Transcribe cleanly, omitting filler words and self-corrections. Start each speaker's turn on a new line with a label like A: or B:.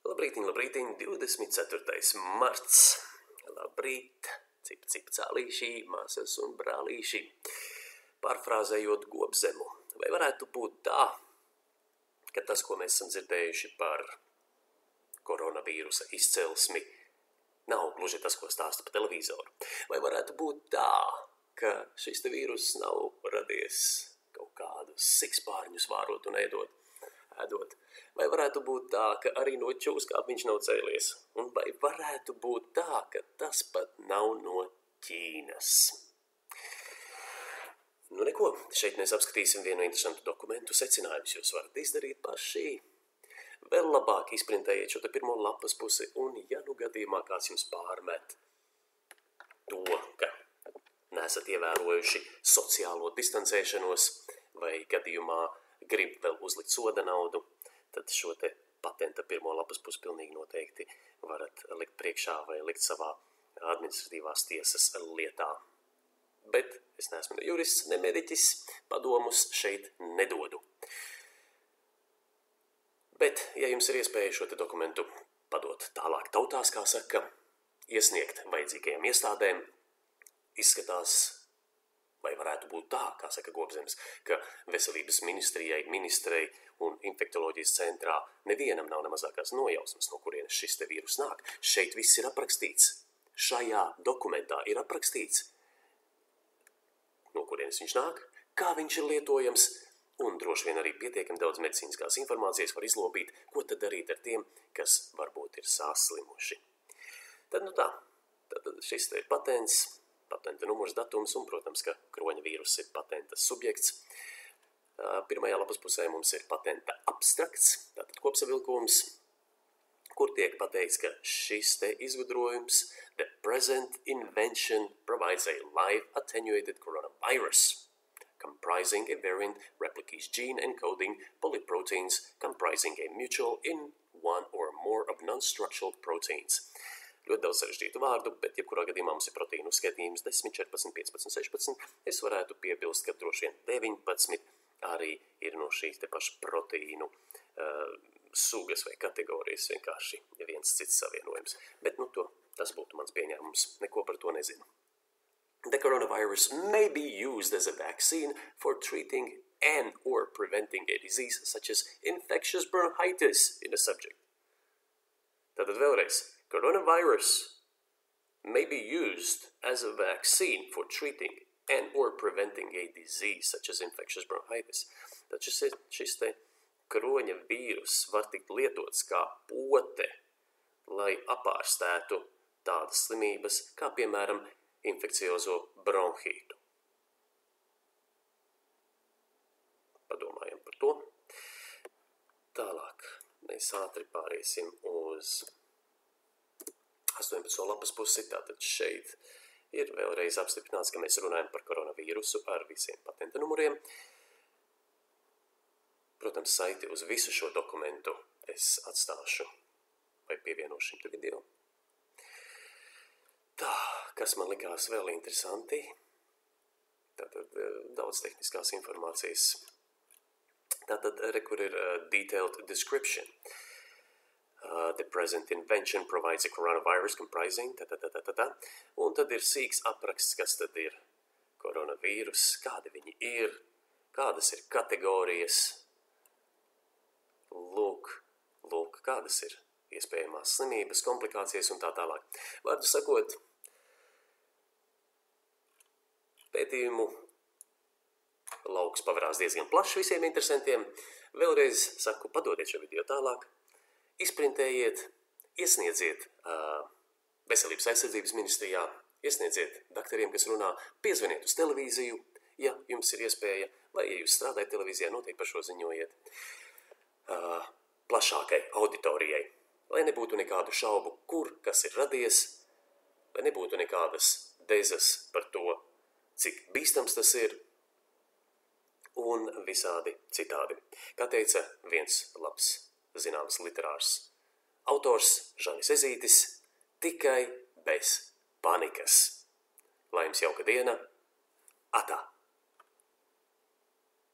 A: Labrītiņ, 24. marts. Labrīt, cip cālīši, māsas un brālīši. Pārfrāzējot Gobzemu, vai varētu būt tā, ka tas, ko mēs esam dzirdējuši par koronavīrusa izcelsmi, nav gluži tas, ko stāsta pa televizoru? Vai varētu būt tā, ka šis te vīrus nav radies kaut kādus sikspārņus vārot un ēdot? Vai varētu būt tā, ka arī no čūskām viņš nav cēlies? Un vai varētu būt tā, ka tas pat nav no Ķīnas? Nu neko, šeit mēs apskatīsim vienu interesantu dokumentu. Secinājumus jūs varat izdarīt paši. Vēl labāk izprintējiet šo te pirmo lapas pusi, un ja nu gadījumā kāds jums pārmet to, ka nesat ievērojuši sociālo distancēšanos, vai gadījumā grib vēl uzlikt soda naudu, tad šo te patenta pirmo lapas pusi pilnīgi noteikti varat likt priekšā vai likt savā administratīvās tiesas lietā. Bet es neesmu ne jurists, ne mediķis, padomus šeit nedodu. Bet, ja jums ir iespēja šo te dokumentu padot tālāk tautās, kā saka, iesniegt vajadzīgajām iestādēm, izskatās, vai varētu būt tā, kā saka Gobzems, ka veselības ministrei un infektoloģijas centrā nevienam nav nemazākās nojausmas, no kurienes šis te vīrus nāk. Šeit viss ir aprakstīts. Šajā dokumentā ir aprakstīts, no kurienes viņš nāk, kā viņš ir lietojams, un droši vien arī pietiekami daudz medicīniskās informācijas var izlobīt, ko tad darīt ar tiem, kas varbūt ir saslimuši. Tad nu tā, tad šis te ir patents, patenta numurs, datums un, protams, ka kroņavīrus ir patenta subjekts. Pirmajā lapas pusē mums ir patenta abstrakts, tātad kopsavilkums, kur tiek pateikts, ka šis te izgudrojums, the present invention provides a live attenuated coronavirus, comprising a variant replicase gene encoding polyproteins comprising a mutual in one or more of non-structural proteins. Ļoti daudz sarežģītu vārdu, bet jebkurā gadījumā mums ir proteīnu uzskaitījums 10, 14, 15, 16. Es varētu piebilst, ka droši vien 19 arī ir no šīs te paša proteīnu sugas vai kategorijas, vienkārši viens cits savienojums. Bet nu tas būtu mans pieņēmums, neko par to nezinu. The coronavirus may be used as a vaccine for treating and or preventing a disease such as infectious bronchitis in a subject. Tātad vēlreiz. Coronavirus may be used as a vaccine for treating and or preventing a disease such as infectious bronchitis. Tad šis te kroņa vīrus var tikt lietots kā pote, lai apārstētu tādas slimības, kā piemēram infekciozo bronhītu. Padomājam par to. Tālāk mēs ātri pāriesim uz 18. lapas pusi, tātad šeit ir vēlreiz apstiprināts, ka mēs runājam par koronavīrusu ar visiem patenta numuriem. Protams, saiti uz visu šo dokumentu es atstāšu vai pievienošu šim te video. Tā, kas man likās vēl interesanti, tātad daudz tehniskās informācijas. Tātad, kur ir detailed description. The present invention provides a coronavirus comprising, un tad ir sīks apraksts, kas tad ir koronavīrus, kādi viņi ir, kādas ir kategorijas, lūk, kādas ir iespējamās slimības, komplikācijas un tā tālāk. Vārdu sakot, pētījumu lauks pavarās diezgan plašs visiem interesantiem. Vēlreiz saku, padodiet šo video tālāk. Izprintējiet, iesniedziet Veselības aizsardzības ministrijā, iesniedziet daktariem, kas runā, piezvaniet uz televīziju, ja jums ir iespēja, vai ja jūs strādājat televīzijā, noteikti par šo ziņojiet plašākai auditorijai, lai nebūtu nekādu šaubu, kur kas ir radies, lai nebūtu nekādas dezas par to, cik bīstams tas ir, un visādi citādi. Kā teica viens labs zināms literārs autors Žanis Ezītis, tikai bez panikas. Lai jums jauka diena, atā!